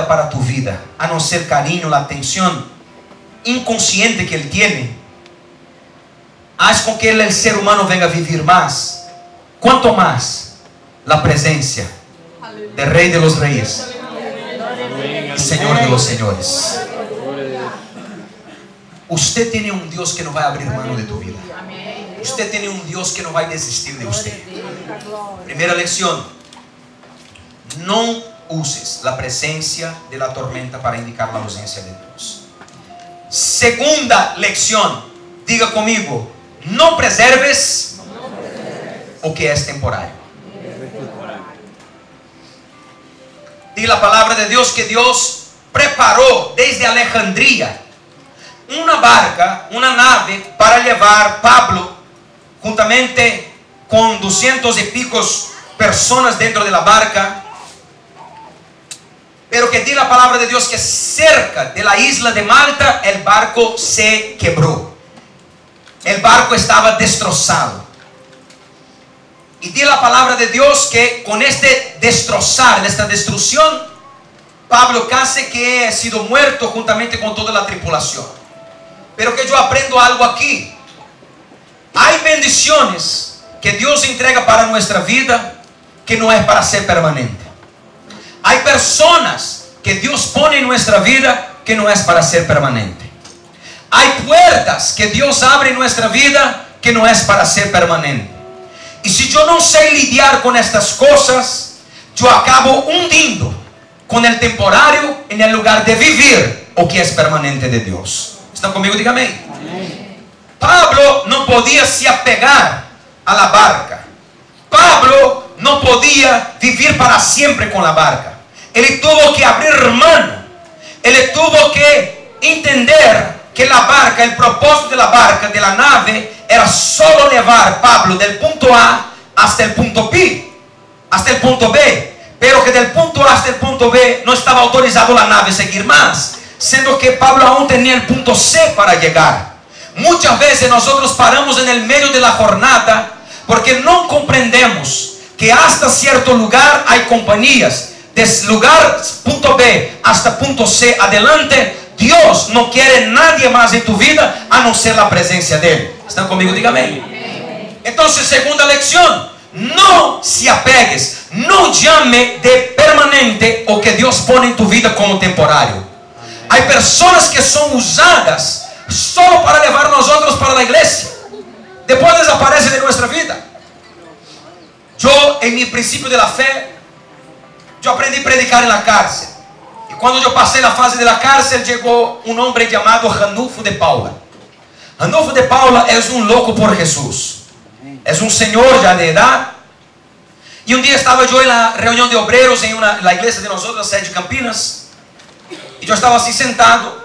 para tu vida, a no ser cariño, la atención inconsciente que Él tiene, haz con que el ser humano venga a vivir más. Cuanto más la presencia del Rey de los Reyes y Señor de los Señores. Usted tiene un Dios que no va a abrir mano de tu vida. Usted tiene un Dios que no va a desistir de usted. Primera lección: no uses la presencia de la tormenta para indicar la ausencia de Dios. Segunda lección, diga conmigo: no preserves o que es temporario. Dice la palabra de Dios que Dios preparó desde Alejandría una barca, una nave para llevar Pablo juntamente con 200 y picos personas dentro de la barca. Pero que dice la palabra de Dios que cerca de la isla de Malta el barco se quebró. El barco estaba destrozado. Y dice la palabra de Dios que con este destrozar, esta destrucción, Pablo casi que ha sido muerto juntamente con toda la tripulación. Pero que yo aprendo algo aquí. Hay bendiciones que Dios entrega para nuestra vida que no es para ser permanente. Hay personas que Dios pone en nuestra vida que no es para ser permanente. Hay puertas que Dios abre en nuestra vida que no es para ser permanente. Y si yo no sé lidiar con estas cosas, yo acabo hundiendo con el temporario en el lugar de vivir o que es permanente de Dios. ¿Están conmigo? Dígame. Amén. Pablo no podía se apegar a la barca. Pablo no podía vivir para siempre con la barca. Él tuvo que abrir mano. Él tuvo que entender que la barca, el propósito de la barca, de la nave, era solo llevar a Pablo del punto A hasta el punto B, hasta el punto B. Pero que del punto A hasta el punto B no estaba autorizado la nave a seguir más, siendo que Pablo aún tenía el punto C para llegar. Muchas veces nosotros paramos en el medio de la jornada porque no comprendemos que hasta cierto lugar hay compañías. Desde lugar punto B hasta punto C adelante, Dios no quiere nadie más en tu vida a no ser la presencia de Él. ¿Están conmigo? Dígame. Entonces, segunda lección: no se apegues, no llame de permanente o que Dios pone en tu vida como temporario. Hay personas que son usadas solo para llevar a nosotros para la iglesia, después desaparece de nuestra vida. Yo, en mi principio de la fe, yo aprendí a predicar en la cárcel. Y cuando yo pasé la fase de la cárcel, llegó un hombre llamado Ranulfo de Paula. Ranulfo de Paula es un loco por Jesús. Es un señor ya de edad. Y un día estaba yo en la reunión de obreros en la iglesia de nosotros, sede de Campinas. Y yo estaba así sentado.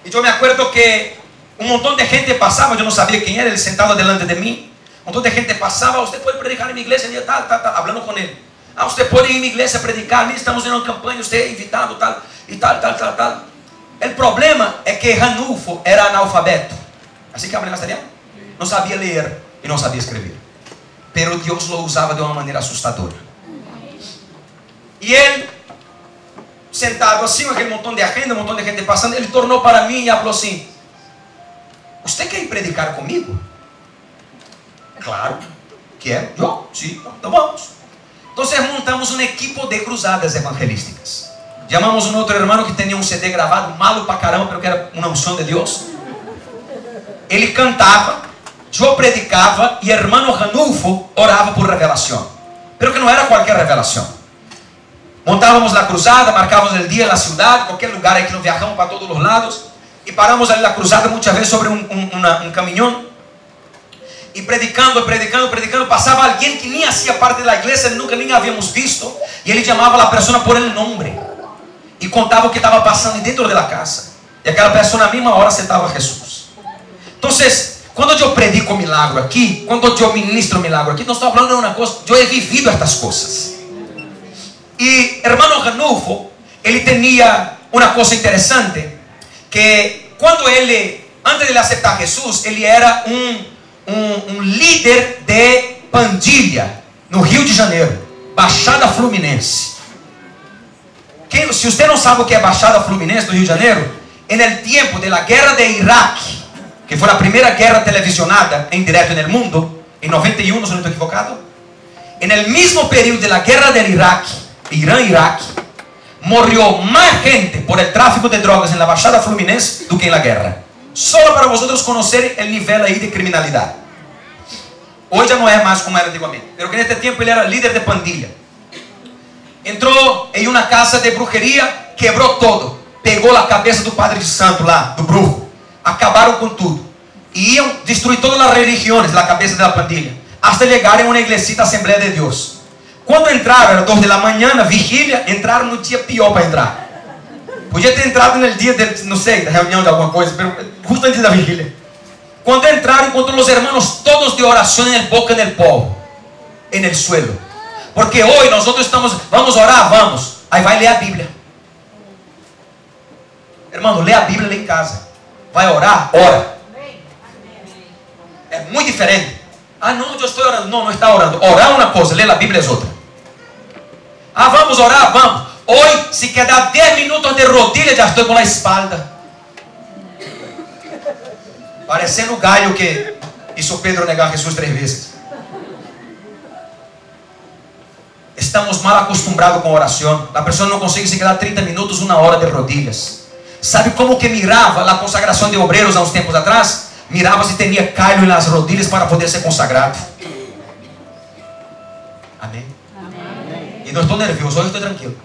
Y yo me acuerdo que un montón de gente pasaba. Yo no sabía quién era, él sentado delante de mí. Un montón de gente pasaba. Usted puede predicar en mi iglesia, hablando con él. Usted puede ir a mi iglesia a predicar. Estamos en una campaña, usted es invitado, tal. El problema es que Ranulfo era analfabeto. Así que habla castellano. No sabía leer y no sabía escribir. Pero Dios lo usaba de una manera asustadora. Y él, sentado así, con aquel montón de agenda, un montón de gente pasando, él tornó para mí y habló así: ¿usted quiere predicar conmigo? Claro. ¿Quiere? ¿Yo? Sí. Então vamos. Entonces montamos un equipo de cruzadas evangelísticas. Llamamos a un otro hermano que tenía un CD grabado, malo para caramba, pero que era una unción de Dios. Él cantaba, yo predicaba y el hermano Ranulfo oraba por revelación. Pero que no era cualquier revelación. Montábamos la cruzada, marcábamos el día en la ciudad, cualquier lugar ahí que nos viajamos para todos los lados. Y paramos en la cruzada muchas veces sobre un camión. Y predicando, pasaba alguien que ni hacía parte de la iglesia, nunca ni habíamos visto. Y él llamaba a la persona por el nombre. Y contaba o que estaba pasando dentro de la casa. Y aquella persona a la misma hora aceptaba a Jesús. Entonces, cuando yo predico milagro aquí, cuando yo ministro milagro aquí, no estoy hablando de una cosa, yo he vivido estas cosas. Y hermano Ranulfo, él tenía una cosa interesante, que cuando él, antes de aceptar a Jesús, él era un líder de pandilha no Rio de Janeiro, Baixada Fluminense, Se usted no sabe o que é Baixada Fluminense do Rio de Janeiro, en el tiempo de la guerra de Irak, que foi a primeira guerra televisionada em direto no mundo, em 91, se não estou equivocado, en el mismo período de la guerra del Irak, Irán-Irak, morreu mais gente por el tráfico de drogas en la Baixada Fluminense do que en la guerra. Solo para vosotros conocer el nivel aí de criminalidade. Hoje já não é mais como era antigamente, pero que neste tempo ele era líder de pandilha. Entrou em uma casa de brujeria, quebrou todo, pegou a cabeça do Padre de Santo lá, do brujo, acabaram com tudo, e iam destruir todas as religiões na cabeça da pandilha, hasta chegar em uma iglesita Assembleia de Deus. Quando entraram, era 2 da manhã, na vigília, entraram no dia pior para entrar. Podia ter entrado no dia, não sei, da reunião de alguma coisa, justo antes da vigília. Quando entraram, encontrou os hermanos todos de oração en el boca, en el polvo, en el suelo. Porque hoje nós estamos, vamos orar, vamos. Aí vai ler a Bíblia. Irmão, lê a Bíblia, lê em casa. Vai orar, ora. É muito diferente. Ah, não, eu estou orando. Não, não está orando. Orar é uma coisa, ler a Bíblia é outra. Ah, vamos orar, vamos. Hoje, se quedar 10 minutos de rodilha, já estou com a espalda. Parecendo o galho que hizo Pedro negar Jesus 3 vezes. Estamos mal acostumbrados com a oração. A pessoa não consegue se quedar 30 minutos, 1 hora de rodilhas. Sabe como que mirava a consagração de obreiros há uns tempos atrás? Mirava se tinha calho nas rodilhas para poder ser consagrado. Amém? Amém. E não estou nervioso, hoje estou tranquilo.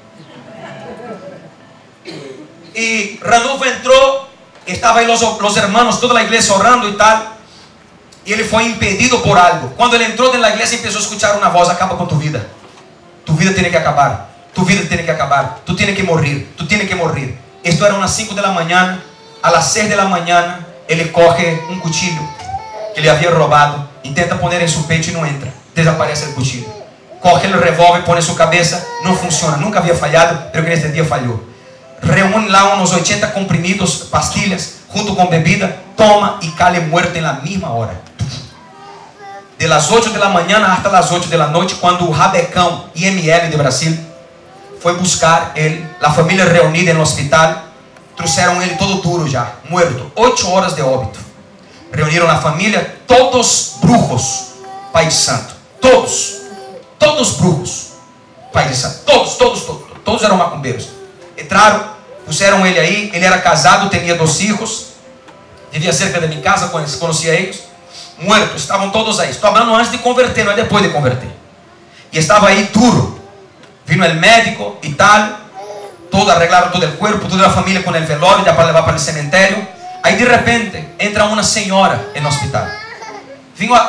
E Ranulfo entrou, estava aí os hermanos, toda a igreja orando e tal. E ele foi impedido por algo. Quando ele entrou na igreja, começou a escutar uma voz: acaba com tu vida. Tu vida tem que acabar. Tu vida tem que acabar. Tu tienes que morrer. Tu tienes que morrer. Esto era umas 5 da manhã. A las 6 da manhã, ele coge um cuchillo que ele havia roubado e tenta poner em seu peito e não entra. Desaparece o cuchillo. Coge o revólver, põe em sua cabeça. Não funciona. Nunca havia falhado, pero que neste dia falhou. Reúne lá uns 80 comprimidos, pastilhas, junto com bebida. Toma e cale muerto na mesma hora. De las 8 da manhã hasta las 8 da noite, quando o Rabecão IML de Brasil foi buscar ele, a família reunida no hospital, trouxeram ele todo duro já, morto, 8 horas de óbito. Reuniram a família, todos brujos, Pai de Santo, todos brujos, Pai de Santo, todos eram macumbeiros. Entraram, puseram ele aí, ele era casado, tinha 2 filhos, vivia cerca de minha casa, conhecia eles. Muertos, estavam todos aí. Estou falando antes de converter, não é depois de converter. E estava aí duro. Vino o médico e tal. Todo arreglaram todo o corpo, toda a família com o velório, já para levar para o cemitério. Aí de repente entra uma senhora no hospital. Vengo a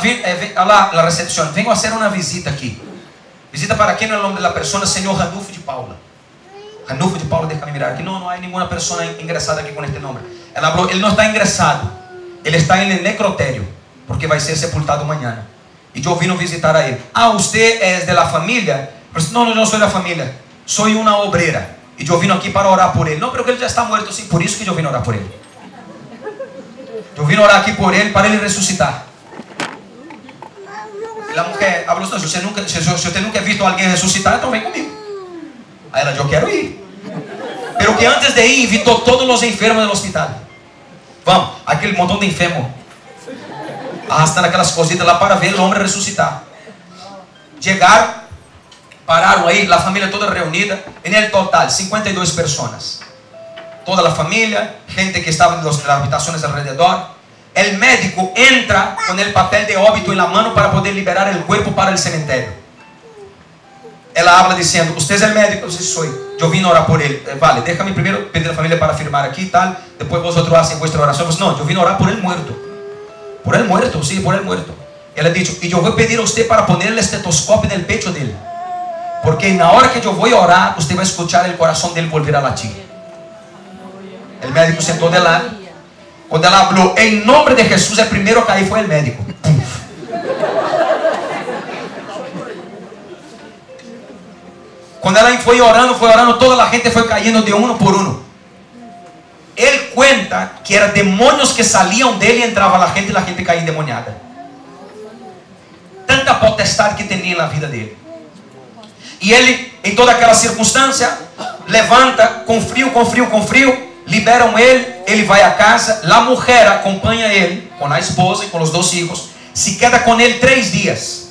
la recepção. Vengo a fazer uma visita aqui. Visita para quem é o nome da pessoa? Senhor Ranulfo de Paula. Ranulfo de Paula, deixa-me mirar aqui. Não há nenhuma pessoa ingressada aqui com este nome. Ela falou: ele não está ingressado. Ele está no necrotério, porque vai ser sepultado amanhã. E eu vim visitar a ele. Ah, você é de la família? Não, eu não sou da família. Sou uma obreira. E eu vim aqui para orar por ele. Não, porque ele já está morto, sim. Por isso que eu vim orar por ele. Eu vim orar aqui por ele, para ele ressuscitar. E a mulher falou: se você nunca visto alguém ressuscitar, então vem comigo. Aí ela: eu quero ir. Pero que antes de ir, invitou todos os enfermos do hospital. Vamos, aquele montão de enfermos arrastando aquelas cositas lá para ver o homem ressuscitar. Chegaram, pararam aí, a família toda reunida. Em el total, 52 pessoas. Toda a família, gente que estava nas habitações alrededor. O médico entra com o papel de óbito na mão para poder liberar o corpo para o cemitério. Ela habla dizendo: "Usted é o médico?" Eu disse: "Sou. Eu vim orar por ele." Vale, déjame primeiro pedir a família para firmar aqui e tal. Depois vosotros hacen vuestra oração. Eu disse: "Não, eu vim orar por ele muerto." Por ele muerto, sim, por ele muerto. Ela disse: "E eu vou pedir a você para poner o estetoscópio no pecho dele. Porque na hora que eu vou orar, você vai escutar o coração dele volver a latir." O médico sentou de lado. Quando ela falou: "Em nome de Jesus", o primeiro a cair foi o médico. Quando ela foi orando, toda a gente foi caindo de um por um. Ele conta que eram demônios que saliam dele e entrava a gente caía endemoniada. Tanta potestade que tinha na vida dele. E ele, em toda aquela circunstância, levanta com frio, liberam ele vai a casa, a mulher acompanha ele, com a esposa e com os 2 hijos, se queda com ele 3 dias.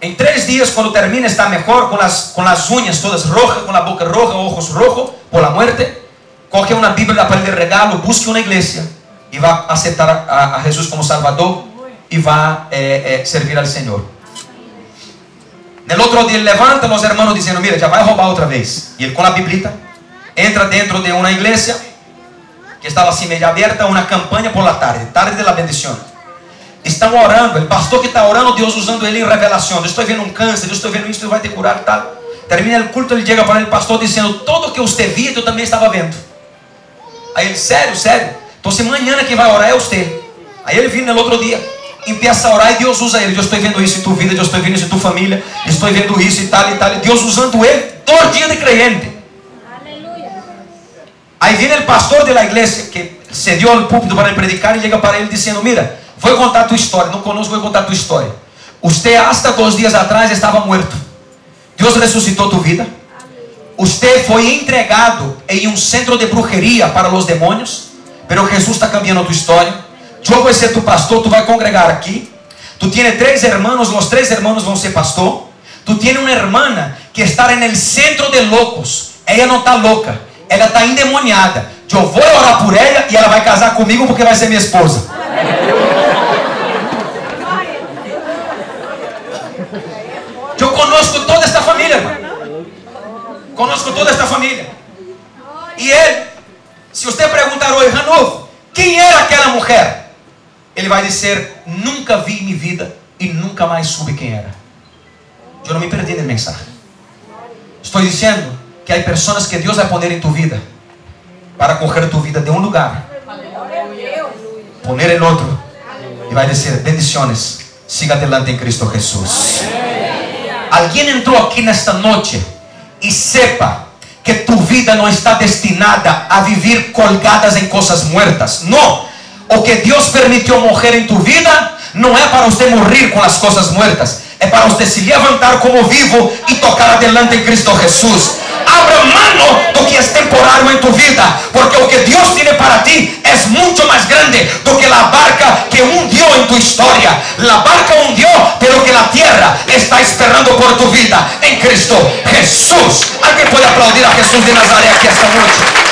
Em 3 dias, quando termina, está melhor, com as unhas todas rojas, com a boca roja, ojos rojos, por la muerte, coge uma Bíblia para ele de regalo, busque uma igreja, e vai aceitar a Jesus como Salvador, e vai servir ao Senhor. No outro dia ele levanta, os hermanos dizendo, mira, já vai roubar outra vez. E ele com a Biblita, entra dentro de uma igreja, que estava assim meio aberta, uma campanha por la tarde de la bendición. Estão orando, o pastor que está orando, Deus usando ele em revelação. Eu estou vendo um câncer, eu estou vendo isso, vai te curar e tal. Termina o culto, ele chega para ele, pastor, dizendo, todo que você via, eu também estava vendo. Aí ele, sério? Então se amanhã que vai orar é você. Aí ele vem no outro dia, empieza a orar e Deus usa ele. Eu estou vendo isso em tua vida, eu estou vendo isso em tua família, estou vendo isso e tal. Deus usando ele, 2 dias de creyente. Aí vem o pastor da igreja, que se dio ao púlpito para predicar, e chega para ele dizendo, mira, vou contar tua história, não conosco, vou contar tua história. Você hasta 2 dias atrás estava morto. Deus ressuscitou tua vida. Você foi entregado em um centro de brujeria para os demônios, pero Jesus está cambiando tua história. Eu vou ser tu pastor, tu vai congregar aqui. Tu tienes 3 hermanos, os 3 hermanos vão ser pastor. Tu tienes uma hermana que está en el centro de locos. Ela não está louca, ela está endemoniada. Eu vou orar por ela e ela vai casar comigo porque vai ser minha esposa. Eu conosco toda esta família, irmão. Conosco toda esta família. E ele, se você perguntar hoje, Ranulfo, quem era aquela mulher? Ele vai dizer, nunca vi em minha vida e nunca mais soube quem era. Eu não me perdi no mensagem. Estou dizendo que há pessoas que Deus vai poner em tu vida para coger tu vida de um lugar, poner em outro, e vai dizer, bendiciones, siga adelante em Cristo Jesus. Alguém entrou aqui nesta noite e sepa que tu vida não está destinada a viver colgadas em coisas muertas. Não. O que Deus permitiu morrer em tu vida não é para você morrer com as coisas muertas, é para você se levantar como vivo e tocar adelante em Cristo Jesus. Abra mano do que é temporário em tu vida, porque o que Deus tem para ti é muito mais grande do que a barca que hundiu em tu história. A barca hundiu, pero que a terra está esperando por tu vida em Cristo Jesus. Alguém pode aplaudir a Jesus de Nazaré aqui esta noite?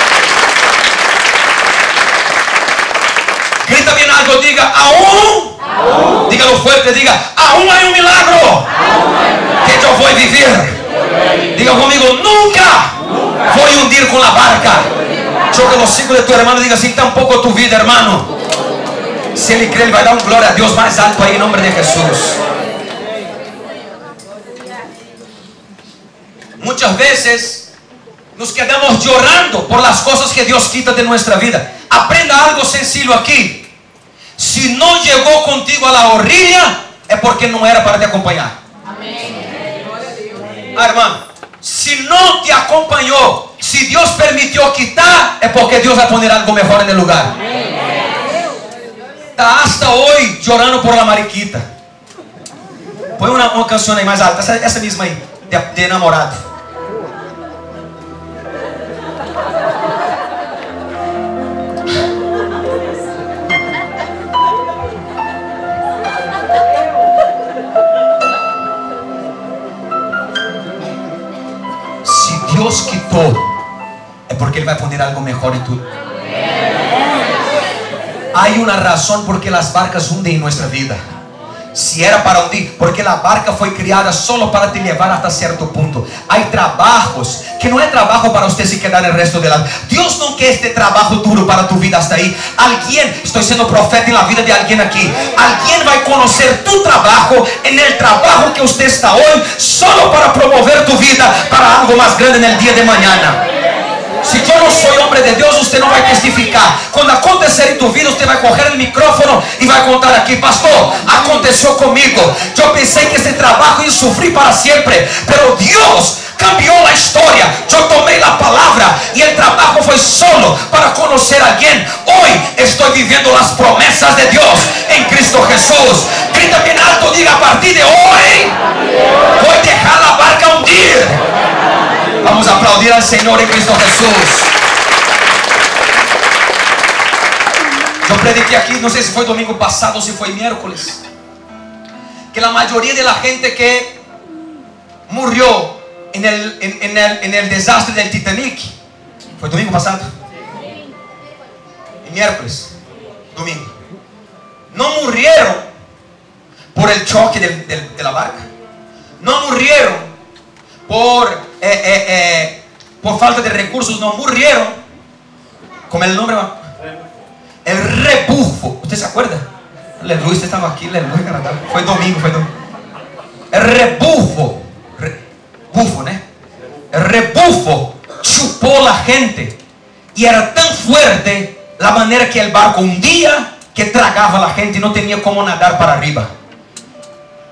Grita bem alto, diga aún. Dígalo fuerte, diga aún hay un milagro que eu vou viver. Diga comigo, nunca vou hundir com a barca. Choca los hijos de tu hermano e diga assim, tampouco tu vida, hermano. Se ele crê, ele vai dar um glória a Deus mais alto aí em nome de Jesus. Muitas vezes nos quedamos chorando por las coisas que Deus quita de nossa vida. Aprenda algo sencillo aqui. Se não chegou contigo a la orilla, é porque não era para te acompanhar. Ah, irmão, se não te acompanhou, se Deus permitiu quitar, é porque Deus vai poner algo melhor no lugar. Está hasta hoje chorando por la mariquita. Põe uma canção aí mais alta, essa mesma aí, de namorado. Deus quitou, é porque Ele vai poner algo melhor em tudo. Há uma razão porque as barcas hundem em nossa vida. Se era para hundir, porque a barca foi criada só para te levar até certo ponto. Há trabalhos que não é trabalho para você se quedar no resto da vida. Deus não quer este trabalho duro para tu vida hasta aí. Alguém, estou sendo profeta na vida de alguém aqui. Alguém vai conhecer tu trabalho, no trabalho que você está hoje, só para promover tu vida para algo mais grande no dia de manhã. Se eu não sou homem de Deus, você não vai testificar. Quando acontecer em tu vida, você vai correr no micrófono e vai contar aqui, pastor, aconteceu comigo. Eu pensei que esse trabalho ia sofrer para sempre, pero Deus cambiou a história. Eu tomei a palavra e o trabalho foi solo para conhecer alguém. Hoje estou vivendo as promessas de Deus em Cristo Jesus. Grita bem alto, diga, a partir de hoje vou deixar a barca hundir. Vamos a aplaudir al Señor en Cristo Jesús. Yo prediqué aquí, no sé si fue domingo pasado o si fue miércoles, que la mayoría de la gente que murió en el desastre del Titanic, ¿fue domingo pasado? Y miércoles, domingo, no murieron por el choque de la barca, no murieron por falta de recursos, no murieron, como el nombre, el rebufo. ¿Usted se acuerda? Aleluya, usted estaba aquí, aleluya, fue domingo. El rebufo, bufo, ¿no? El rebufo chupó la gente y era tan fuerte la manera que el barco hundía que tragaba a la gente y no tenía cómo nadar para arriba.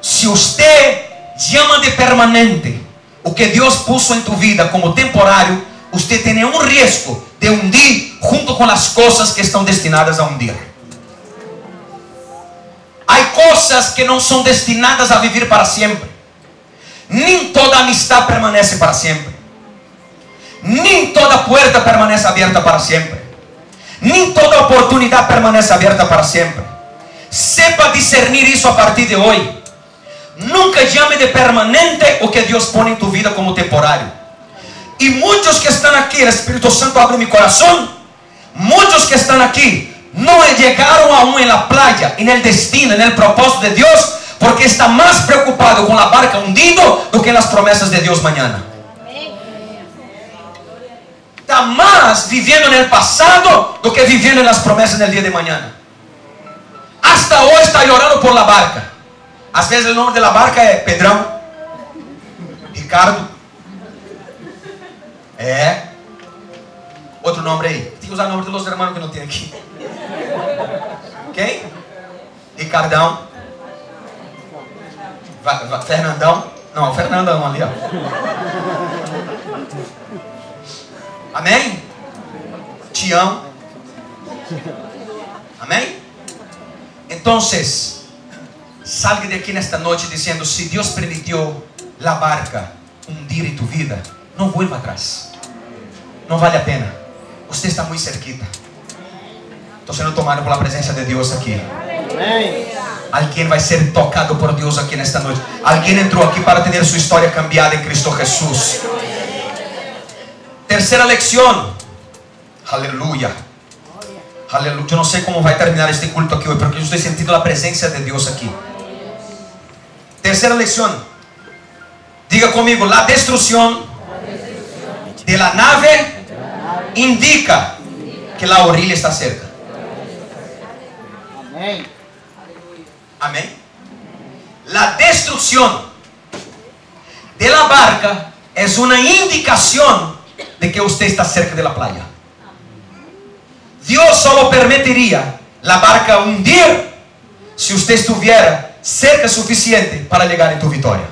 Si usted llama de permanente o que Dios puso en tu vida como temporario, usted tiene un riesgo de hundir junto con las cosas que están destinadas a hundir. Hay cosas que no son destinadas a vivir para siempre. Ni toda amistad permanece para siempre. Ni toda puerta permanece abierta para siempre. Ni toda oportunidad permanece abierta para siempre. Sepa discernir eso a partir de hoy. Nunca llame de permanente o que Dios pone en tu vida como temporario. Y muchos que están aquí, el Espíritu Santo abre mi corazón. Muchos que están aquí no llegaron aún en la playa, en el destino, en el propósito de Dios, porque está más preocupado con la barca hundido do que en las promesas de Dios mañana. Está más viviendo en el pasado do que viviendo en las promesas del día de mañana. Hasta hoy está llorando por la barca. Às vezes el nombre de la barca es Pedrão, Ricardo. Otro nombre ahí. Tengo que usar el nombre de los hermanos que no tienen aquí. ¿Ok? Ricardão. Fernandão. No, Fernandão ali, ó. Amém? Tião. Amém? Entonces, salga de aquí en esta noche diciendo: si Dios permitió la barca hundir en tu vida, no vuelva atrás. No vale a pena. Usted está muy cerquita. Estou sendo tomado por la presencia de Dios aquí. Alguien va a ser tocado por Dios aquí en esta noche. Alguien entró aquí para tener su historia cambiada en Cristo Jesús. Tercera lección. Aleluya. Aleluya. Yo no sé cómo va a terminar este culto aquí hoy, porque yo estoy sintiendo la presencia de Dios aquí. Tercera lección. Diga conmigo: la destrucción de la nave indica que la orilla está cerca. Amén. Amén. La destrucción de la barca es una indicación de que usted está cerca de la playa. Dios solo permitiría la barca hundir si usted estuviera cerca suficiente para llegar en tu victoria.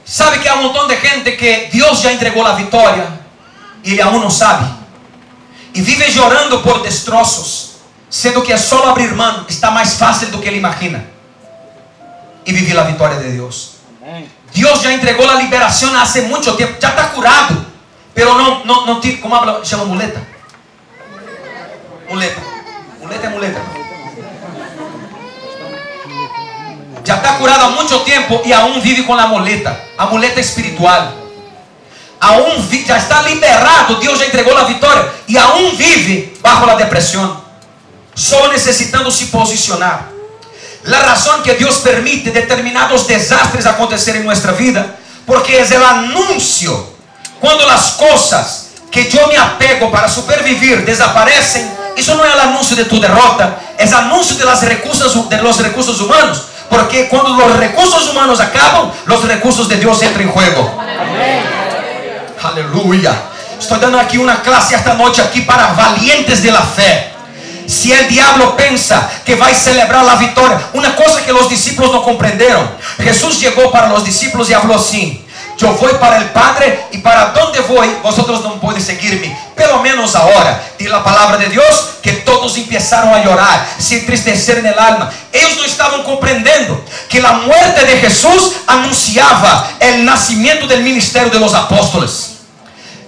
Sabe que hay un montón de gente que Dios ya entregó la victoria y aún no sabe, y vive llorando por destrozos, siendo que es solo abrir mano, está más fácil do que él imagina, y vivir la victoria de Dios. Dios ya entregó la liberación hace mucho tiempo, ya está curado, pero no tiene, ¿cómo habla? Llama muleta. Muleta es muleta. Ya está curado há mucho tiempo y aún vive con la muleta, a muleta espiritual. Aún ya está liberado, Dios ya entregó la victoria y aún vive bajo la depresión, solo necesitando se posicionar. La razón que Dios permite determinados desastres acontecer en nuestra vida, porque es el anuncio. Cuando las cosas que yo me apego para supervivir desaparecen, eso no es el anuncio de tu derrota, es el anuncio de los recursos humanos. Porque cuando los recursos humanos acaban, los recursos de Dios entran en juego. Amén. Aleluya. Estoy dando aquí una clase esta noche aquí para valientes de la fe. Si el diablo piensa que va a celebrar la victoria, una cosa que los discípulos no comprendieron. Jesús llegó para los discípulos y habló así: yo voy para el Padre y para donde voy, vosotros no pueden seguirme, pelo menos ahora. Dice la palabra de Dios que todos empezaron a llorar, se entristecer en el alma. Ellos no estaban comprendiendo que la muerte de Jesús anunciaba el nacimiento del ministerio de los apóstoles.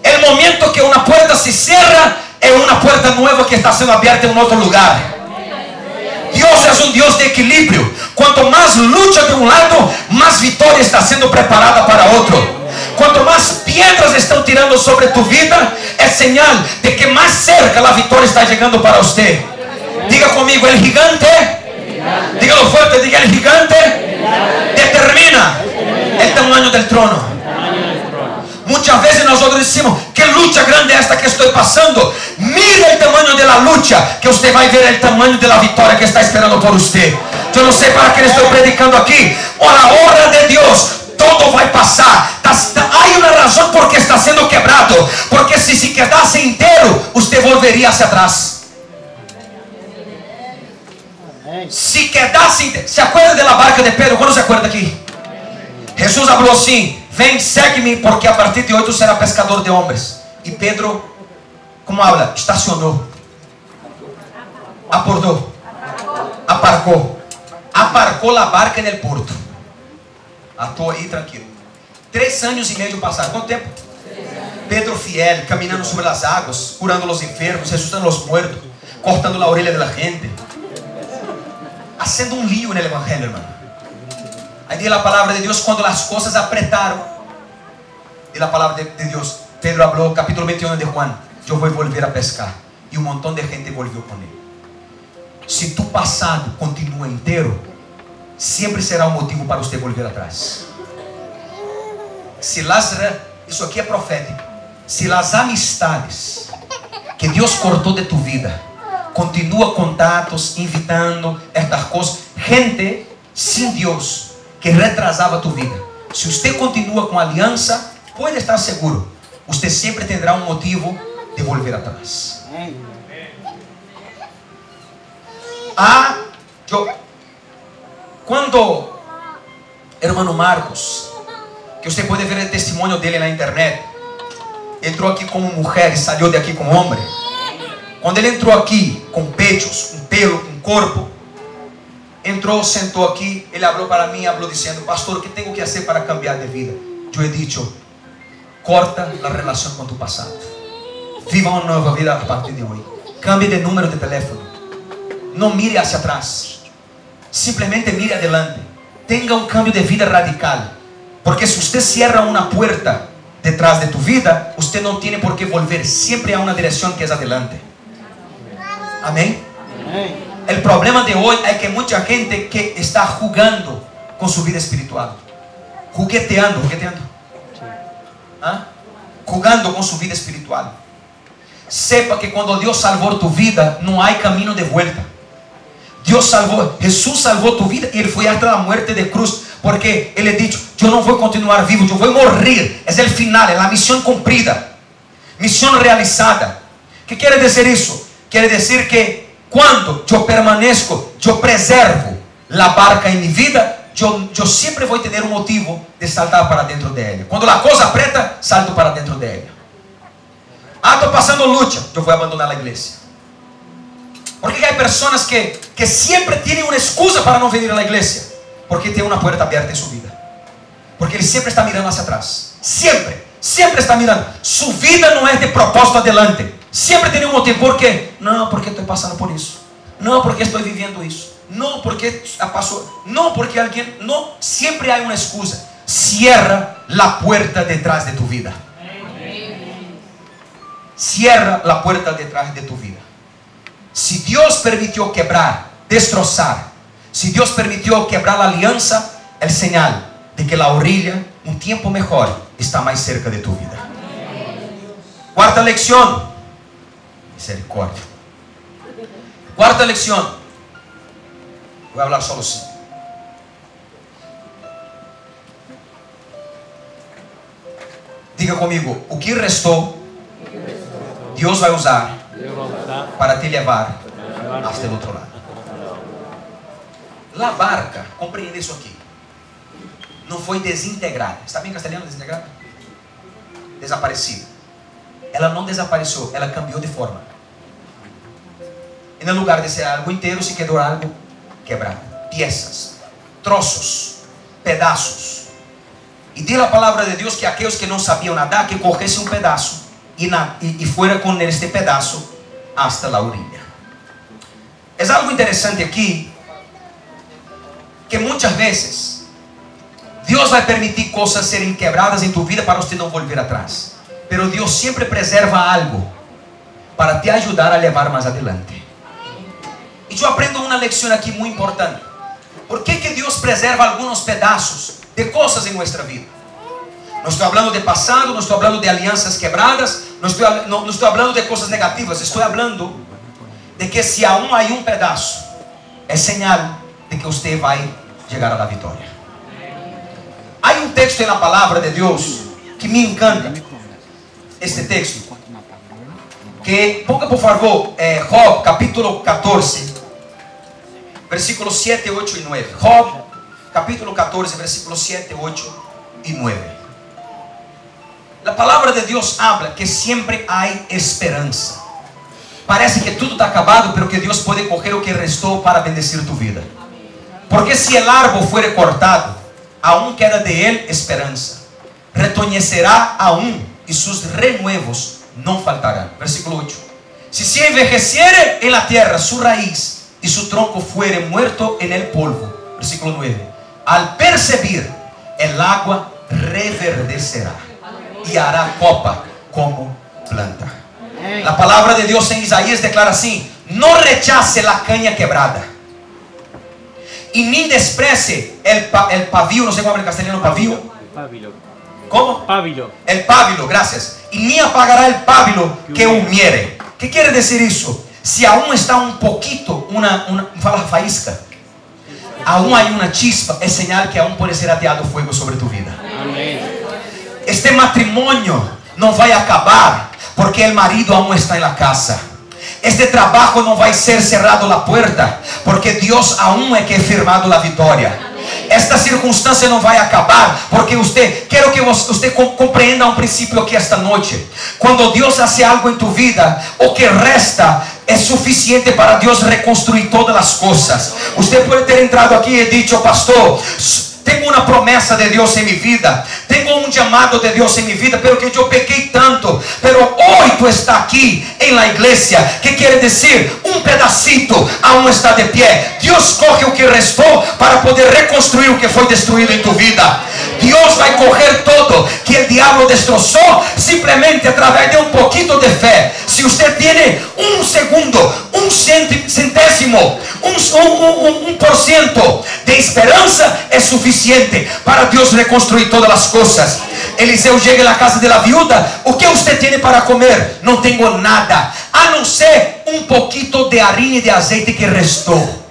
El momento que una puerta se cierra, es una puerta nueva que está siendo abierta en otro lugar. Dios es un Dios de equilibrio. Cuanto más lucha de un lado, más victoria está siendo preparada para otro. Cuanto más piedras están tirando sobre tu vida, es señal de que más cerca la victoria está llegando para usted. Diga conmigo, el gigante, dígalo fuerte, diga, el gigante determina el tamaño del trono. Muchas veces nosotros decimos, qué lucha grande esta que estoy pasando. Mire el tamaño de la lucha, que usted va a ver el tamaño de la victoria que está esperando por usted. Yo no sé para qué le estoy predicando aquí. A la hora de Dios, todo va a pasar. Hay una razón por qué está siendo quebrado. Porque si se quedase entero, usted volvería hacia atrás. Si quedase, ¿se acuerda de la barca de Pedro? ¿Cuándo se acuerda aquí? Jesús habló así: ven, segue-me, porque a partir de hoy tú serás pescador de hombres. Y Pedro, ¿cómo habla? Estacionó, abordó, aparcó la barca en el puerto. Atuó ahí tranquilo. 3 años y medio pasaron. ¿Cuánto tiempo? Pedro fiel, caminando sobre las aguas, curando los enfermos, resucitando los muertos, cortando la orella de la gente, haciendo un lío en el evangelio, hermano. Ahí dice la palabra de Dios, cuando las cosas apretaron, y la palabra de Dios, Pedro habló, capítulo 21 de Juan: yo voy a volver a pescar. Y un montón de gente volvió con él. Si tu pasado continúa entero, siempre será un motivo para usted volver atrás. Isso aqui é profético. Se as amistades que Deus cortou de tu vida, continua contatos, invitando estas coisas, gente sem Deus que retrasava tu vida, se você continua com aliança, pode estar seguro, você sempre terá um motivo de volver atrás. Quando hermano Marcos, que você pode ver o testemunho dele na internet, entrou aqui como mulher e saiu de aqui como homem. Quando ele entrou aqui com peitos, com pelo, com corpo, entrou, sentou aqui, ele falou para mim, falou dizendo: pastor, o que tenho que fazer para cambiar de vida? Eu he dicho: corta a relação com tu passado, viva uma nova vida a partir de hoje, cambie de número de teléfono, não mire hacia atrás, simplesmente mire adelante, tenga um cambio de vida radical, porque se você cierra uma puerta detrás de tu vida, usted não tem por que volver, sempre há uma direção que é adelante. Amém? O problema de hoje é que muita gente que está jugando com sua vida espiritual, jugueteando, jugando com sua vida espiritual. Sepa que quando Deus salvou tu vida, não há caminho de volta. Deus salvou, Jesus salvou tu vida e Ele foi até a morte de cruz, porque Ele disse: eu não vou continuar vivo, eu vou morrer. É o final, é a missão cumprida, missão realizada. O que quer dizer isso? Quer dizer que quando eu permaneço, eu preservo a barca em minha vida, eu sempre vou ter um motivo de saltar para dentro dela. Quando a coisa apreta, salto para dentro dela. Estou passando luta, eu vou abandonar a igreja. Porque há pessoas que sempre têm uma excusa para não vir à igreja, porque tem uma porta aberta em sua vida, porque ele sempre está mirando hacia atrás, sempre está mirando. Sua vida não é de propósito adelante, sempre tem um motivo. Por quê? Não, porque estou passando por isso, não, porque estou vivendo isso, não, porque passou, não, porque alguém, não, sempre há uma excusa. Cierra a porta detrás de tu vida, cierra a porta detrás de tu vida. Se Deus permitiu quebrar, destrozar, se Deus permitiu quebrar a aliança, é sinal de que a orilla, um tempo melhor, está mais cerca de tu vida. Quarta lección, misericórdia. Quarta lección, vou falar só assim. Diga comigo: o que restou, Deus vai usar para te levar hasta o outro lado. La barca, compreende isso aqui. não foi desintegrada. Está bem em castelhano desintegrada? Desaparecida. Ela não desapareceu, ela cambiou de forma. E no lugar de ser algo inteiro, se quedou algo quebrado. Piezas, troços, pedaços. E diz a palavra de Deus que aqueles que não sabiam nadar, que cogessem um pedaço e fuera com este pedaço hasta la orilla. É algo interessante aqui, que muitas vezes Deus vai permitir coisas serem quebradas em tua vida para você não volver atrás. Pero Deus sempre preserva algo para te ajudar a levar mais adelante. E eu aprendo uma lição aqui muito importante. ¿Por que Deus preserva alguns pedaços de coisas em nossa vida? Não estou falando de passado, não estou falando de alianças quebradas, não estou falando de coisas negativas. Estou falando de que se aún há um pedaço, é señal de que você vai chegar à vitória. Há um texto na palavra de Deus que me encanta. Este texto, que ponga por favor Job capítulo 14, versículos 7, 8 e 9. Job capítulo 14, versículos 7, 8 e 9. A palavra de Deus habla que sempre há esperança. Parece que tudo está acabado, pero que Deus pode coger o que restou para bendecir tu vida. Porque se o árbol fuere cortado, aún queda de ele esperança. Retoñecerá aún, e sus renuevos não faltarão. Versículo 8. Si se envejeciere en la tierra su raíz, y su tronco fuere muerto en el polvo. Versículo 9. Al percibir, el agua reverdecerá y hará copa como planta. La palabra de Dios en Isaías declara así: no rechace la caña quebrada y ni desprecie el pavio. No sé cómo habla en castellano pavio. ¿Cómo? Pábilo. El pábilo, gracias. Y ni apagará el pábilo que humiere. ¿Qué quiere decir eso? Si aún está un poquito, fala faísca, aún hay una chispa, es señal que aún puede ser ateado fuego sobre tu vida. Amén. Este matrimonio no va a acabar porque el marido aún está en la casa. Este trabajo no va a ser cerrado la puerta porque Dios aún es que ha firmado la victoria. Esta circunstância não vai acabar porque quero que você compreenda um princípio aqui esta noite. Quando Deus hace algo em tu vida, o que resta é suficiente para Deus reconstruir todas as coisas. Você pode ter entrado aqui e dicho: pastor, tenho uma promessa de Deus em minha vida, tenho um chamado de Deus em minha vida, pero que eu pequei tanto, pero hoy tu está aqui em la igreja, que quer dizer um pedacito aún está de pé. Deus coge o que restou para poder reconstruir o que foi destruído em tu vida. Deus vai coger todo que o diabo destroçou simplesmente através de um pouquito de fé. Se você tem um segundo, um centésimo, 1% de esperança, é suficiente para Deus reconstruir todas as coisas. Eliseu chega na casa da viúva: o que você tem para comer? Não tenho nada, a não ser um pouquito de harina e de azeite que restou.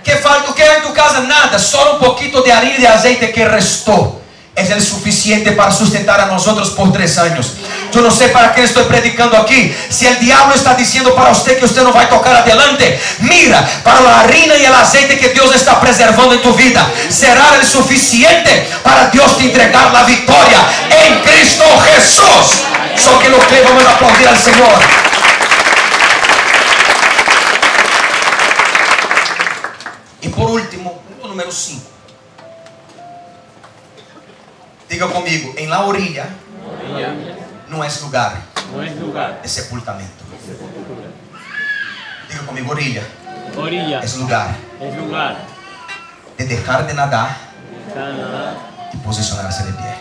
Que falta? O que há em tu casa? Nada, só um pouquito de harina e de azeite que restou. É o suficiente para sustentar a nós por 3 anos. Eu não sei para quem estou predicando aqui. Se o diabo está dizendo para você que você não vai tocar adelante, mira para a harina e o azeite que Deus está preservando em tu vida. Será o suficiente para Deus te entregar a vitória em Cristo Jesus. Só que lo que vamos a aplaudir ao Senhor. E por último, o número 5. Diga comigo: en la orilla no es lugar de sepultamento. Diga comigo: orilla es lugar de dejar de nadar y posicionarse de pie.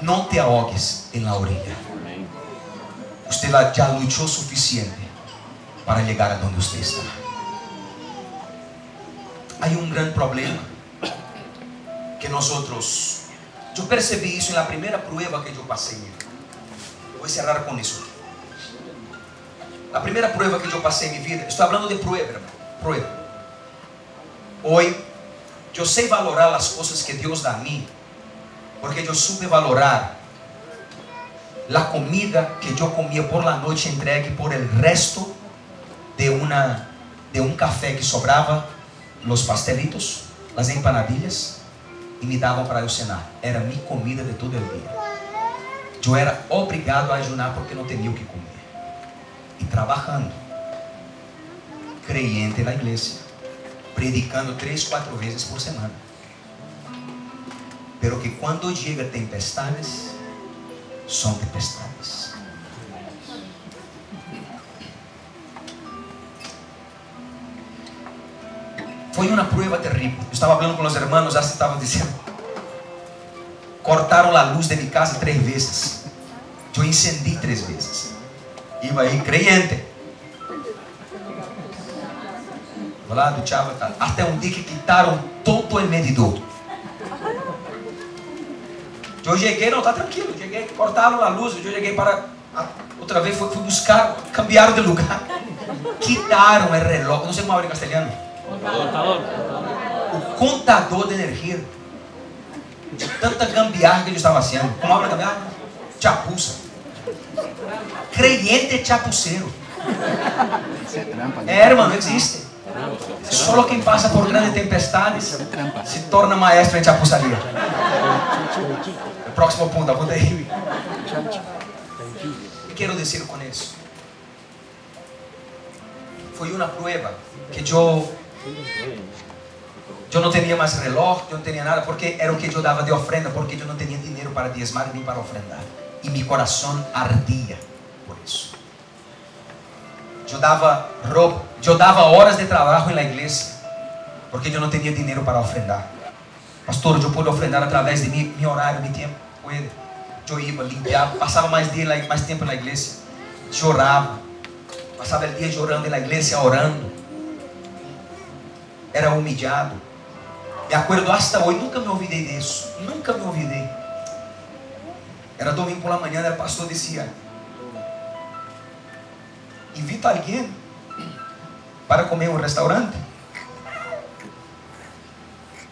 No te ahogues en la orilla. Usted ya luchó suficiente para llegar a donde usted está. Hay un gran problema que nosotros, yo percibí eso en la primera prueba que yo pasé. Voy a cerrar con eso. La primera prueba que yo pasé en mi vida, estoy hablando de prueba, hermano, prueba. Hoy yo sé valorar las cosas que Dios da a mí, porque yo supe valorar la comida que yo comía por la noche entregue por el resto de una de um café que sobrava, os pastelitos, as empanadilhas, e me davam para eu cenar. Era minha comida de todo o dia. Eu era obrigado a ayunar porque não tinha o que comer. E trabalhando, creyente na igreja, predicando 3, 4 vezes por semana. Pero que quando chega tempestades, são tempestades. Foi uma prova terrível. Eu estava falando com os irmãos, já estava dizendo, cortaram a luz de minha casa 3 vezes. Eu incendi 3 vezes. Iba aí creyente. Vou lá, duchava, tá. Até um dia que quitaram todo o medidor. Eu cheguei, não, está tranquilo. Eu cheguei, cortaram a luz. Eu cheguei para outra vez, fui buscar, cambiaram de lugar. Quitaram o relógio, não sei como é em castelhano. O contador de energia. De tanta gambiarra que ele estava fazendo. Como habla gambiarra? Chapuça. Creyente é chapuceiro. É, irmão, não existe. Só quem passa por grandes tempestades se torna maestro em chapuçaria. O próximo ponto, aponta aí. O que quero dizer com isso? Foi uma prova que eu não tinha mais relógio, eu não tinha nada, porque era o que eu dava de ofrenda, porque eu não tinha dinheiro para diezmar nem para ofrendar. E meu coração ardia por isso. Eu dava roupa, eu dava horas de trabalho na igreja, porque eu não tinha dinheiro para ofrendar. Pastor, eu pude ofrendar através de meu horário, meu tempo. Eu ia, limpiava, passava mais tempo na igreja, chorava, passava o dia chorando na igreja, orando. Era humilhado. Me acordo hasta hoje, nunca me olvidei disso. Nunca me olvidei. Era domingo por la manhã, o pastor dizia: invita alguém para comer em um restaurante.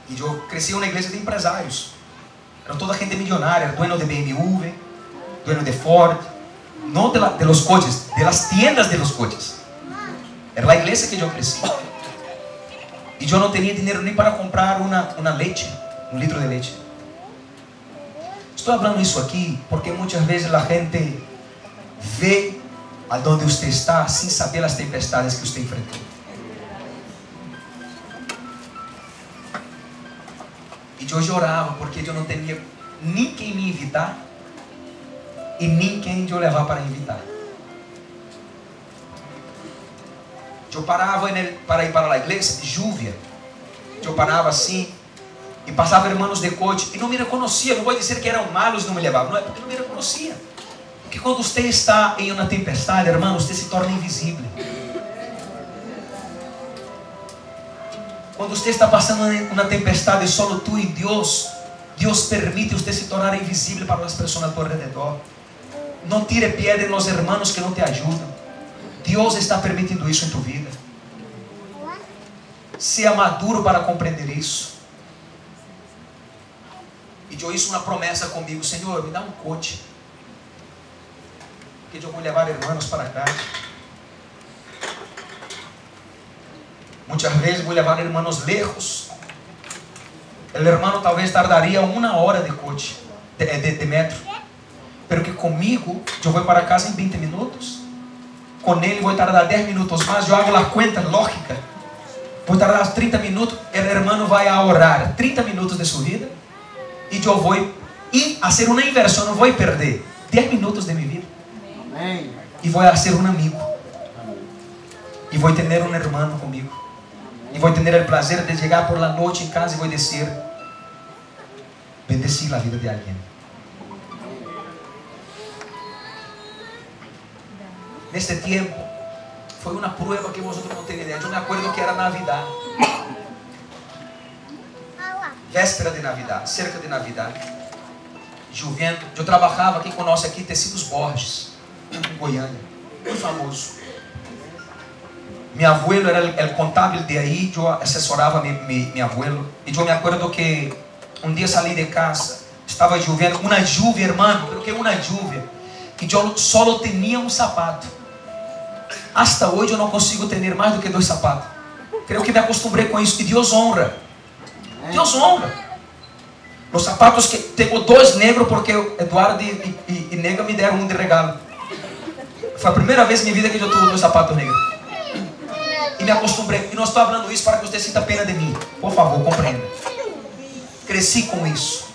E eu cresci em uma igreja de empresários. Era toda gente milionária, dueño de BMW, dueño de Ford, não de los coches, de las tiendas de los coches. Era a igreja que eu cresci. E eu não tinha dinheiro nem para comprar uma leite, um litro de leite. Estou falando isso aqui porque muitas vezes a gente vê aonde você está sem saber as tempestades que você enfrentou. E eu chorava porque eu não tinha nem quem me invitar e nem quem eu levar para invitar. Eu parava para ir para a igreja, lluvia. Eu parava assim e passava irmãos de coche e não me reconhecia. Não vou dizer que eram malos, não me levavam, não é porque não me reconhecia. Porque quando você está em uma tempestade, irmão, você se torna invisível. Quando você está passando uma tempestade solo tu e Deus, Deus permite você se tornar invisível para as pessoas ao seu redor. Não tire piedra nos irmãos que não te ajudam. Deus está permitindo isso em tua vida. Seja maduro para compreender isso. E eu hice uma promessa comigo: Senhor, me dá um coche, que eu vou levar irmãos para cá. Muitas vezes vou levar irmãos lejos. O irmão talvez tardaria 1 hora de coche, de metro. Pero que comigo, eu vou para casa em 20 minutos. Com ele vou tardar 10 minutos mais. Eu hago a conta lógica. Vou tardar 30 minutos. O irmão vai ahorrar 30 minutos de sua vida. E eu vou fazer uma inversão. Não vou perder 10 minutos de minha vida. E vou ser um amigo. E vou ter um irmão comigo. E vou ter o prazer de chegar por la noite em casa e vou dizer: bendeci a vida de alguém. Neste tempo, foi uma prova que vosotros não têm ideia. Eu me acordo que era Navidad, véspera de Navidad, cerca de Navidad, chovendo. Eu trabalhava aqui com nós aqui, Tecidos Borges, em Goiânia, muito famoso. Meu abuelo era o contábil de aí, eu assessorava meu abuelo. E eu me acordo que um dia saí de casa, estava chovendo, uma lluvia, irmão, porque uma lluvia. E eu só tinha um sapato. hasta hoje eu não consigo ter mais do que 2 sapatos. Creio que me acostumbrei com isso. E Deus honra. Deus honra. Os sapatos que tenho 2 negros, porque Eduardo e Nega me deram um de regalo. Foi a primeira vez em minha vida que eu tive 2 sapatos negros. E me acostumbrei. E não estou falando isso para que você sinta pena de mim. Por favor, compreenda. Cresci com isso.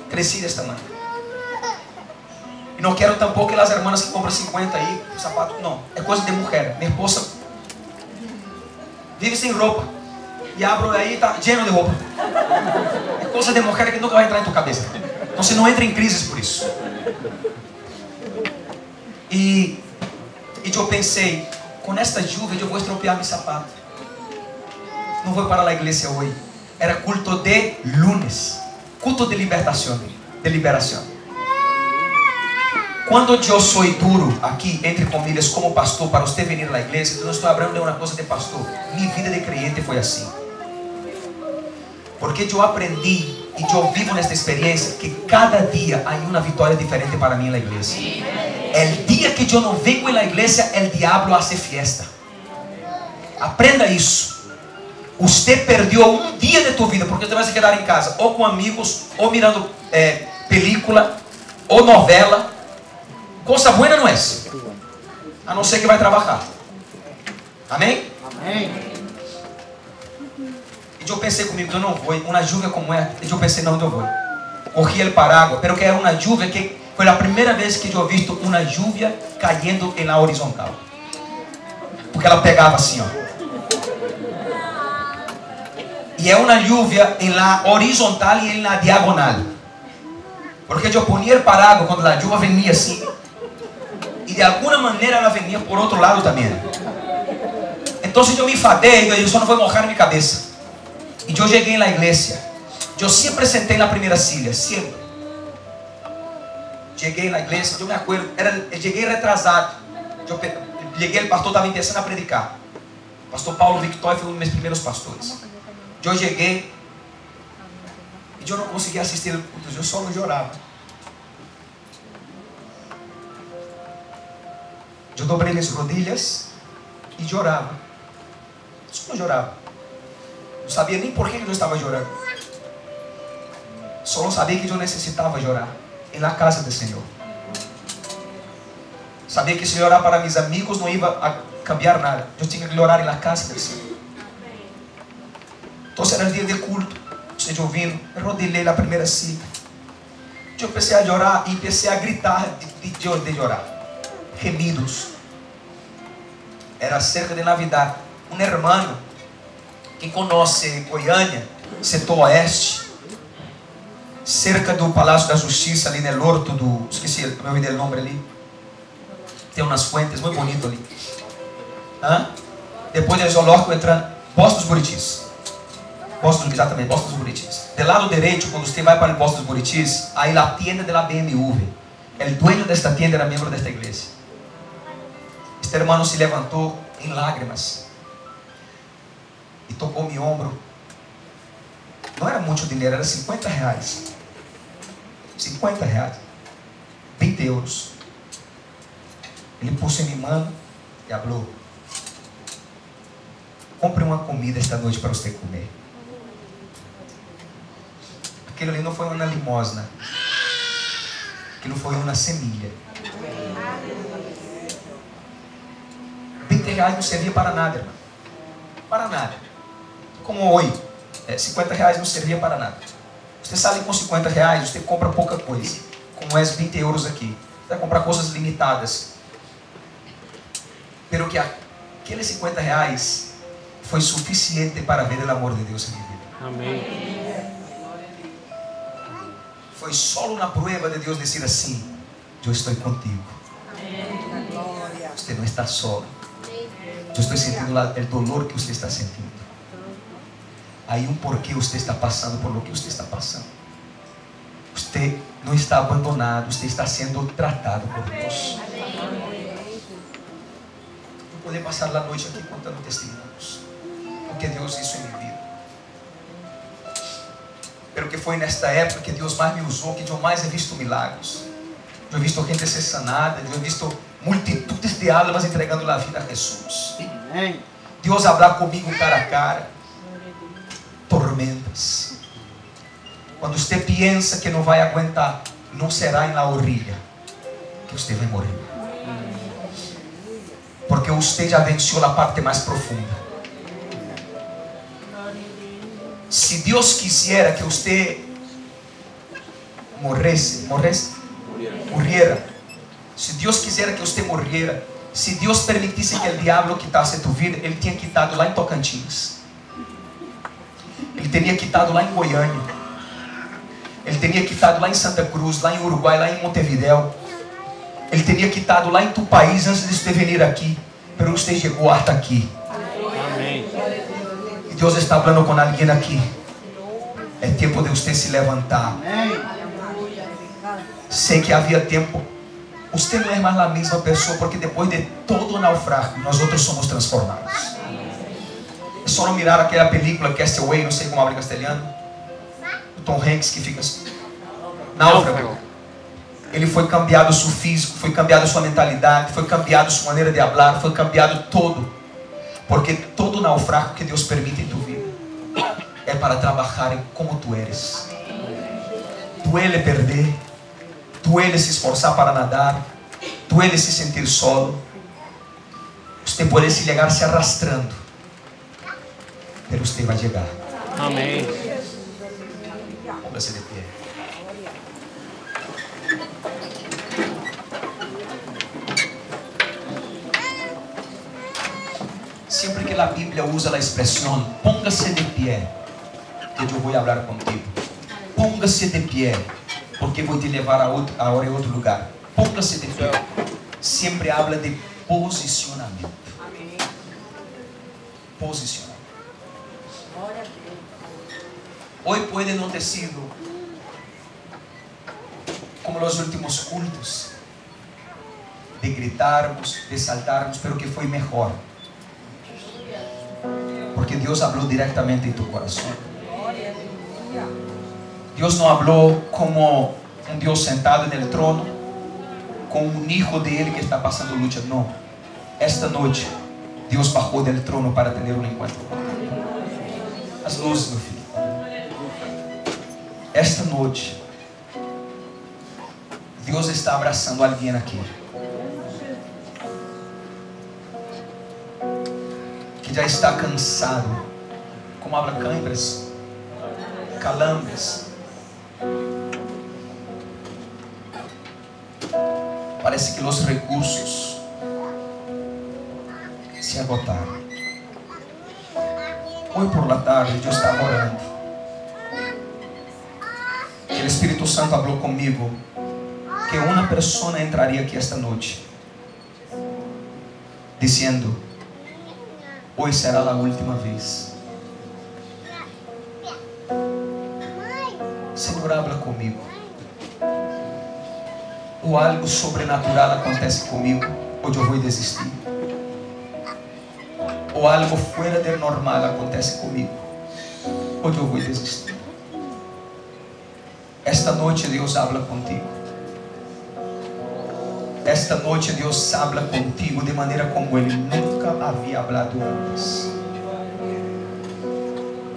Cresci desta maneira. E não quero tampouco as irmãs que compram 50 aí, o sapato. Não, é coisa de mulher. Minha esposa vive sem roupa. E abro aí, está lleno de roupa. É coisa de mulher que nunca vai entrar em tua cabeça. Então você não entra em crises por isso. E eu pensei, com esta chuva eu vou estropear meu sapato. Não vou para a igreja hoje. Era culto de lunes. Culto de libertação. De liberação. Quando eu sou duro aqui, entre comilhas, como pastor, para você vir à igreja, eu não estou falando de uma coisa de pastor. Minha vida de crente foi assim. Porque eu aprendi e eu vivo nesta experiência que cada dia há uma vitória diferente para mim na igreja. El dia que eu não venho na igreja, o diabo hace fiesta. Aprenda isso. Você perdeu um dia de tua vida porque você vai se quedar em casa, ou com amigos, ou mirando película, ou novela. Coisa boa não é, a não ser que vai trabalhar. Amém? Amém. E eu pensei comigo, eu não vou. Uma chuva como essa, e eu pensei, não, eu vou. Corri el paraguas, pero que era uma chuva que foi a primeira vez que eu visto uma chuva caindo na horizontal. Porque ela pegava assim, ó. E é uma lluvia em la horizontal e em la diagonal. Porque eu ponia o paraguas quando a chuva venia assim. E de alguma maneira ela venia por outro lado também. Então eu me enfadei, eu só não vou mojar minha cabeça. E eu cheguei na igreja. Eu sempre sentei na primeira fila, sempre. Cheguei na igreja, eu me acuerdo, eu cheguei retrasado. Cheguei, o pastor estava começando a predicar. O pastor Paulo Victor foi um dos meus primeiros pastores. Eu cheguei e eu não conseguia assistir o culto, eu só não chorava. Eu dobrei minhas rodilhas e chorava. Só não chorava. Não sabia nem por que eu estava chorando. Só não sabia que eu necessitava chorar na casa do Senhor. Sabia que se eu orar para meus amigos não ia a cambiar nada. Eu tinha que orar na casa do Senhor. Então era dia de culto. Você ouvindo, me rodilhei na primeira cita. Eu comecei a chorar e comecei a gritar de chorar. Gemidos. Era cerca de Navidad. Um irmão que conhece Goiânia, setor oeste, cerca do Palácio da Justiça, ali no Horto do... Esqueci o nome ali. Tem umas fuentes muito bonitas ali. Depois do zoológico entrando. Boston dos Buritis. Exatamente, Boston dos Buritis. Do lado direito, quando você vai para o Boston dos Buritis, aí a tienda da BMW. O dueño desta tienda era membro desta igreja. Este hermano se levantou em lágrimas e tocou meu ombro. Não era muito dinheiro, era 50 reais. 50 reais. 20 euros. Ele pôs em minha mão e falou: compre uma comida esta noite para você comer. Aquilo ali não foi uma limosna. Aquilo foi uma semilha. 20 reais não servia para nada, irmão. Para nada. Como hoje, 50 reais não servia para nada. Você sabe que com 50 reais você compra pouca coisa. Como é 20 euros aqui. Você vai comprar coisas limitadas. Pero que aqueles 50 reais foi suficiente para ver o amor de Deus em minha vida. Amém. Foi só na prueba de Deus dizer assim: eu estou contigo. Você não está só. Eu estou sentindo o dolor que você está sentindo. Aí um porquê você está passando por lo que você está passando. Você não está abandonado, você está sendo tratado por Deus. Vou poder passar a noite aqui contando testemunhos. O que Deus hizo em minha vida. Pelo que foi nesta época que Deus mais me usou, que eu mais he visto milagros. Eu he visto gente ser sanada, eu he visto multitudes de almas entregando a vida a Jesús. Amém. Dios hablar conmigo cara a cara. Tormentas. Quando você pensa que não vai aguentar, não será em la orilla que você vai morrer. Porque você já venceu a parte mais profunda. Se Deus quisiera que você muriera. Se Deus quisiera que você morriera, se Deus permitisse que o diabo quitasse tu vida, ele tinha quitado lá em Tocantins. Ele teria quitado lá em Goiânia. Ele teria quitado lá em Santa Cruz, lá em Uruguai, lá em Montevidéu. Ele teria quitado lá em tu país antes de você vir aqui. Mas você chegou hasta aqui. Amém. E Deus está falando com alguém aqui. É tempo de você se levantar. Amém. Sei que havia tempo. Você não é mais a mesma pessoa, porque depois de todo o naufrágio, nós outros somos transformados. É só não mirar aquela película Castaway, não sei como habla em castelhano, o Tom Hanks que fica assim, náufrago. Ele foi cambiado seu físico, foi cambiado sua mentalidade, foi cambiado sua maneira de falar, foi cambiado todo. Porque todo naufrágio que Deus permite em tu vida é para trabalhar em como tu eres. Duele perder, duele se esforçar para nadar, duele se sentir solo. Você pode se chegar se arrastrando, mas você vai chegar. Amém. Póngase de pé. Sempre que a Bíblia usa a expressão póngase de pé, que eu vou falar contigo. Póngase de pé, porque vou te levar agora em outro lugar. Póngase de pé. Sempre habla de posicionamento. Posicionamento. Hoy pode não ter sido como os últimos cultos, de gritarmos, de saltarmos, pero que foi melhor. Porque Deus falou diretamente em tu coração. Deus não falou como um Deus sentado no trono, com um hijo de Ele que está passando luta. Não. Esta noite, Deus bajou do trono para ter um encontro. As luzes, meu filho. Esta noite, Deus está abraçando alguém aqui que já está cansado, como habla câimbras, calambres. Parece que os recursos se agotaram. Hoje por la tarde eu estava orando. O Espírito Santo falou comigo que uma pessoa entraria aqui esta noite dizendo: hoje será a última vez. Senhor, habla comigo. Ou algo sobrenatural acontece comigo, ou eu vou desistir. Ou algo fora do normal acontece comigo, ou eu vou desistir. Esta noite Deus habla contigo. Esta noite Deus habla contigo de maneira como Ele nunca havia falado antes.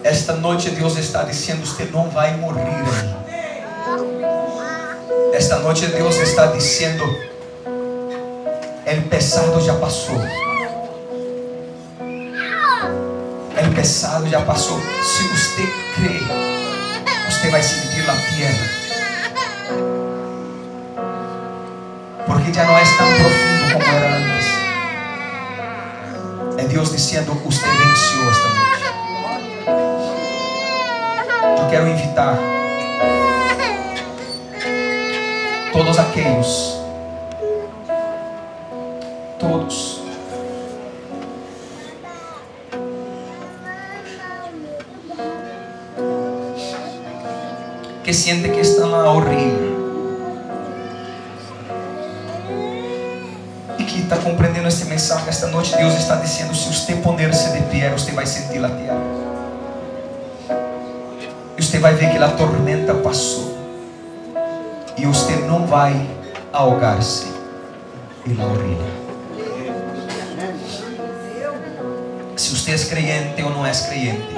Esta noite Deus está dizendo: você não vai morrer. Esta noite Deus está dizendo: o pesado já passou. O pesado já passou. Se você crê, você vai sentir a terra. Porque já não é tão profundo como era antes. É Deus dizendo: você venceu esta noite. Eu quero invitar todos aqueles, todos, que sentem que estão na orilla e que está compreendendo este mensagem esta noite. Deus está dizendo: se você poner-se de pé, você vai sentir a terra. E você vai ver que a tormenta passou. E você não vai ahogar-se. y la orilla. Si usted es creyente o no es creyente,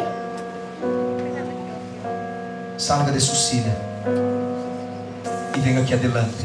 salga de su silla y venga aquí adelante.